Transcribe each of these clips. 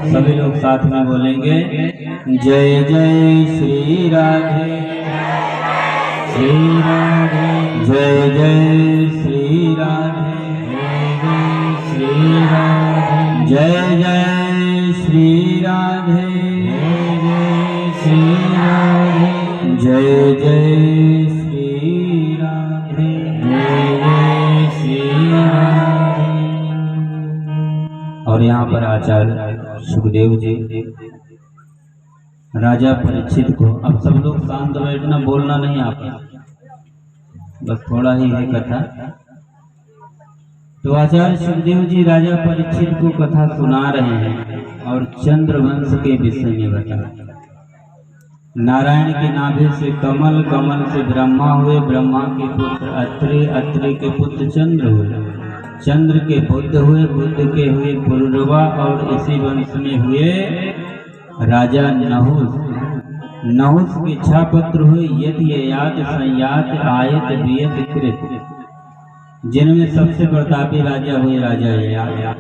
सभी लोग साथ में बोलेंगे जय जय श्री राधे श्री राधे जय जय श्री राधे श्री राधे जय जय श्री राधे श्री राधे जय जय श्री राधे जय श्री राधे। और यहाँ पर आचार्य सुखदेव जी राजा परीक्षित को, अब सब लोग शांत बैठना, बोलना नहीं, आप बस थोड़ा ही है कथा। तो आचार्य सुखदेव जी राजा परीक्षित को कथा सुना रहे हैं और चंद्रवंश के विषय में बता रहे। नारायण के नाभि से कमल, कमल से ब्रह्मा हुए, ब्रह्मा के पुत्र अत्रि, अत्रि के पुत्र चंद्र हुए, चंद्र के बुद्ध हुए, बुद्ध के हुए पुरुरवा, और इसी वंश में हुए राजा नहुस, नहुस के 6 पुत्र हुए यत, ययात, संयात, आयत, वियत, कृत, जिनमें सबसे प्रतापी राजा हुए राजा ययात।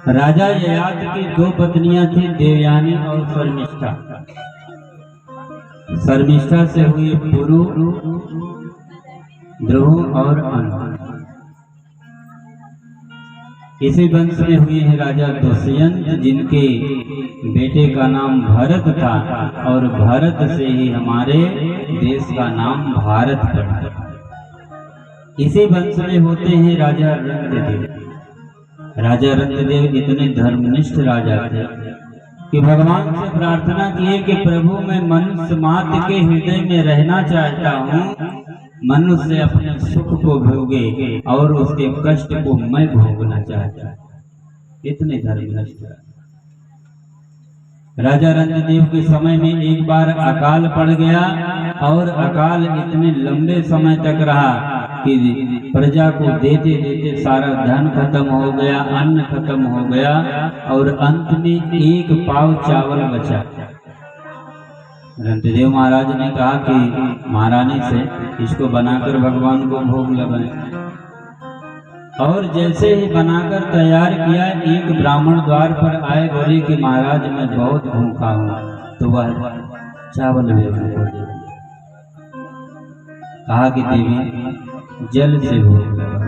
राजा ययात की 2 पत्नियां थी, देवयानी और शर्मिष्ठा। शर्मिष्ठा से हुए पुरु, ध्रुव और अनु। इसी वंश में हुए हैं राजा दुष्यंत, जिनके बेटे का नाम भरत था, और भरत से ही हमारे देश का नाम भारत पड़ा। इसी वंश में होते हैं राजा रंगदेव। राजा रंगदेव इतने धर्मनिष्ठ राजा थे कि भगवान से प्रार्थना किए कि प्रभु मैं मनुष्य मात्र के हृदय में रहना चाहता हूँ, मनुष्य अपने सुख को भोगे और उसके कष्ट को मैं भोगना चाहता हूँ। इतने धर्मनिष्ठ राजा रंगदेव के समय में एक बार अकाल पड़ गया, और अकाल इतने लंबे समय तक रहा कि प्रजा को देते देते सारा धन खत्म हो गया, अन्न खत्म हो गया, और अंत में 1 पाव चावल बचा। रंगदेव महाराज ने कहा कि महारानी से इसको बनाकर भगवान को भोग लगाएं। और जैसे ही बनाकर तैयार किया, एक ब्राह्मण द्वार पर आए, बोले कि महाराज मैं बहुत भूखा हूँ, तो वह चावल भेज। कहा कि देवी जल से भोग लगा।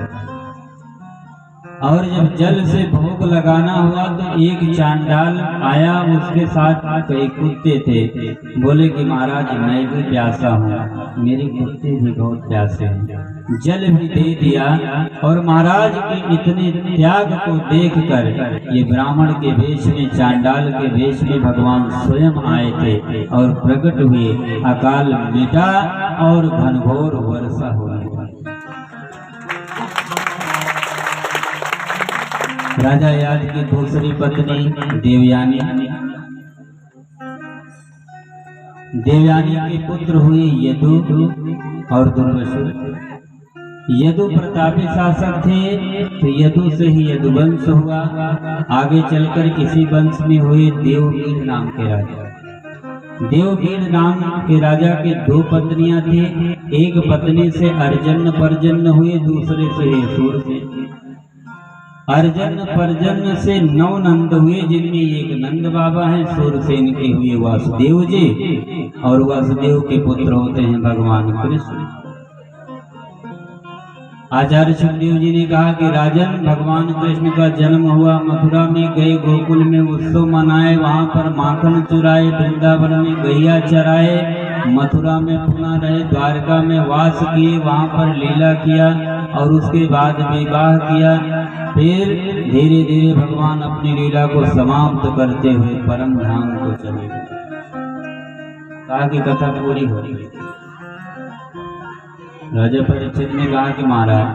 और जब जल से भोग लगाना हुआ तो एक चांडाल आया, उसके साथ कई कुत्ते थे। बोले कि महाराज मैं भी प्यासा हूँ, मेरे कुत्ते भी बहुत प्यासे हैं। जल भी दे दिया, और महाराज के इतने त्याग को देखकर ये ब्राह्मण के वेश में, चांडाल के वेश में भगवान स्वयं आए थे और प्रकट हुए। अकाल मिटा और घनघोर वर्षा हो गई। राजा याद की दूसरी पत्नी देवयानी, देवयानी के पुत्र हुए यदु और दुर्वासु। यदु प्रतापी शासक थे, तो यदु से ही यदुवंश हुआ। आगे चलकर किसी वंश में हुए देववीर नाम के राजा। देववीर नाम के राजा के 2 पत्नियां थी। एक पत्नी से अर्जन परजन हुए, दूसरे से असुर से। अर्जन परजन से 9 नंद हुए, जिनमें एक नंद बाबा हैं। सूरसेन के हुए वासुदेव जी, और वासुदेव के पुत्र होते हैं भगवान कृष्ण। आचार्य सुखदेव जी ने कहा कि राजन भगवान कृष्ण का जन्म हुआ, मथुरा में गए, गोकुल में उत्सव मनाए, वहां पर माखन चुराए, वृंदावन में गैया चराए, मथुरा में पुनः रहे, द्वारका में वास किए, वहां पर लीला किया, और उसके बाद विवाह किया। फिर धीरे धीरे भगवान अपनी लीला को समाप्त करते हुए परम धाम को चले गए। कहा कि कथा पूरी हो गई। राजा परीक्षित ने कहा कि महाराज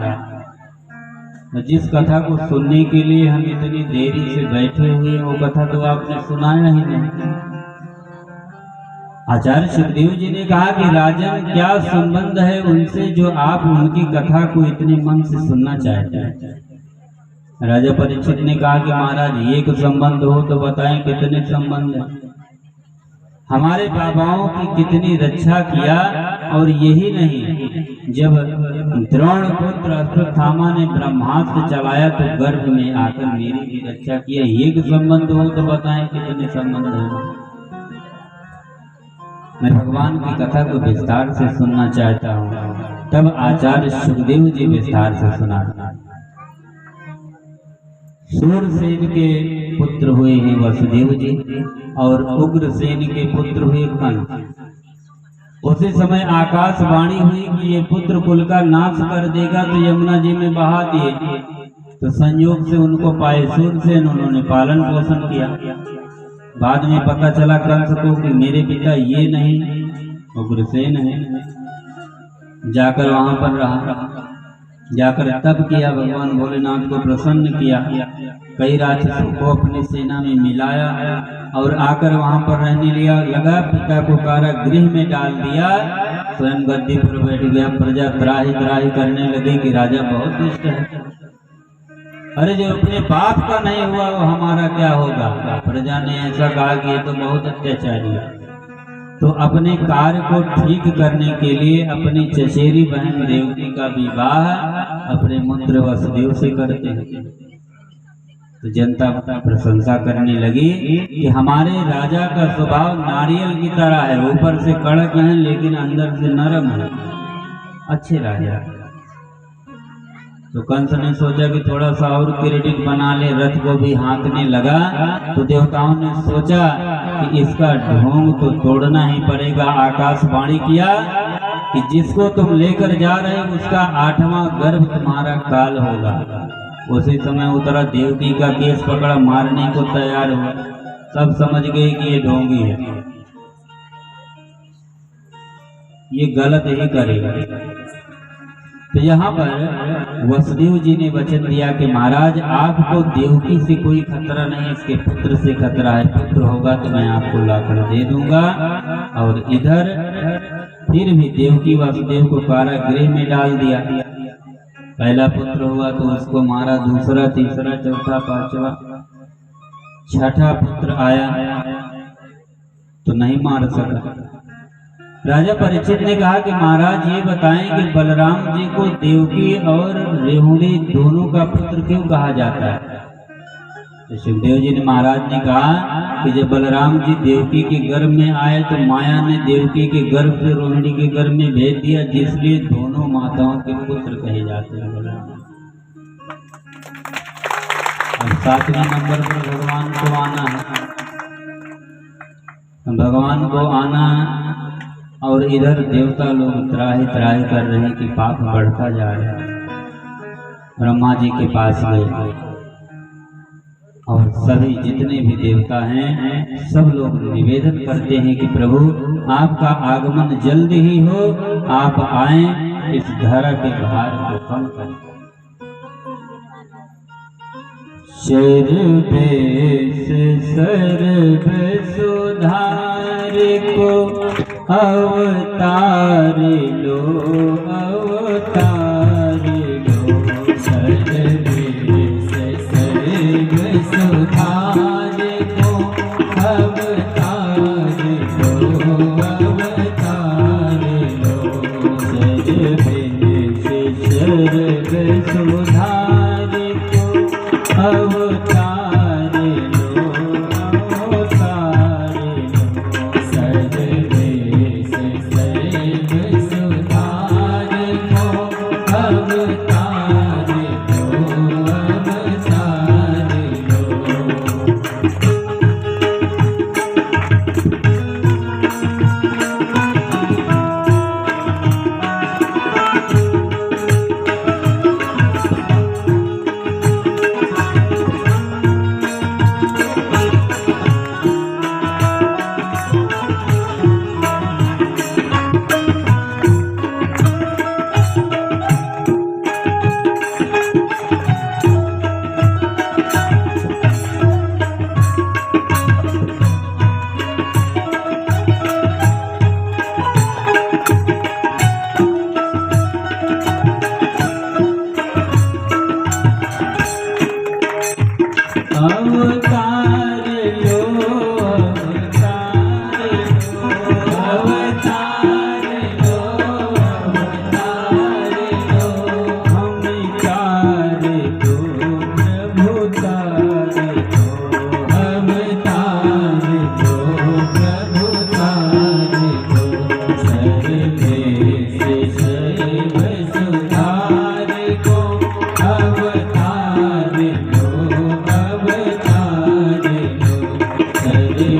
जिस कथा को सुनने के लिए हम इतनी देरी से बैठे हुए, वो कथा तो आपने सुनाया ही नहीं। आचार्य सुखदेव जी ने कहा कि राजन क्या संबंध है उनसे जो आप उनकी कथा को इतने मन से सुनना चाहते हैं। राजा परीक्षित ने कहा कि महाराज एक संबंध हो तो बताएं कितने संबंध हैं। हमारे बाबाओं की कितनी रक्षा किया, और यही नहीं, जब द्रोण पुत्र अश्वत्थामा ने ब्रह्मास्त्र चलाया तो गर्भ में आकर मेरी भी रक्षा किया। एक संबंध हो तो बताएं कितने संबंध हैं। मैं भगवान की कथा को विस्तार से सुनना चाहता हूँ। तब आचार्य सुखदेव जी विस्तार से सुना। सूरसेन के पुत्र हुए हैं वसुदेव जी और उग्रसेन के पुत्र हुए कंस। उसी समय आकाशवाणी हुई कि ये पुत्र कुल का नाश कर देगा तो यमुना जी में बहा दिए। तो संयोग से उनको पाए सूरसेन, उन्होंने पालन पोषण किया। बाद में पता चला कंस को कि मेरे पिता ये नहीं उग्रसेन है। जाकर वहां पर रहा, जाकर तप किया, भगवान भोलेनाथ को प्रसन्न किया, कई राक्षसों को अपनी सेना में मिलाया और आकर वहां पर रहने लिया लगा। पिता को कारागृह में डाल दिया, स्वयं गद्दी पर बैठ गया। प्रजा त्राही त्राही करने लगी कि राजा बहुत दुष्ट है। अरे जो अपने बाप का नहीं हुआ वो हमारा क्या होगा। प्रजा ने ऐसा कहा कि ये तो बहुत अत्याचारी है। तो अपने कार्य को ठीक करने के लिए अपनी चचेरी बहन देवकी का विवाह अपने पुत्र वसुदेव से करते हैं। तो जनता प्रशंसा करने लगी कि हमारे राजा का स्वभाव नारियल की तरह है, ऊपर से कड़क है लेकिन अंदर से नरम है, अच्छे राजा। तो कंस ने सोचा कि थोड़ा सा और क्रेडिट बना ले, रथ को भी हाँकने लगा। तो देवताओं ने सोचा कि इसका ढोंग तो तोड़ना ही पड़ेगा। आकाशवाणी किया कि जिसको तुम लेकर जा रहे हो उसका 8वां गर्भ तुम्हारा काल होगा। उसी समय उतरा, देवकी का केस पकड़ा, मारने को तैयार हुआ। सब समझ गए कि ये ढोंगी है, ये गलत ही करेगा। तो यहाँ पर वसुदेव जी ने वचन दिया कि महाराज आपको देवकी से कोई खतरा नहीं, इसके पुत्र से खतरा है। पुत्र होगा तो मैं आपको लाकर दे दूंगा। और इधर फिर भी देवकी वसुदेव को कारागृह में डाल दिया। पहला पुत्र हुआ तो उसको मारा, दूसरा, तीसरा, चौथा, पांचवा, छठा पुत्र आया तो नहीं मार सका। राजा परीक्षित ने कहा कि महाराज ये बताएं कि बलराम जी को देवकी और रेहुणी दोनों का पुत्र क्यों कहा जाता है। तो सुखदेव जी ने महाराज ने कहा कि जब बलराम जी देवकी के गर्भ में आए तो माया ने देवकी के गर्भ से रोहिणी के गर्भ में भेज दिया, जिसलिए दोनों माताओं के पुत्र कहे जाते हैं बलराम। अब 7वें नंबर पर भगवान को आना है। भगवान को आना और इधर देवता लोग त्राही त्राही कर रहे हैं कि पाप बढ़ता जा रहा है। ब्रह्मा जी के पास गए और सभी जितने भी देवता हैं सब लोग निवेदन करते हैं कि प्रभु आपका आगमन जल्द ही हो, आप आए, इस धरा के भार को कम करें। सर्वेश सर्व सुधार को अवतार लो, अवतार लो। सर्वेश सर्व सुधार को अवतार लो, अवतार लो। सर्वेश सर्व सुधार को अवतार लो, अवतार लो। सर्वेश सर्व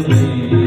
के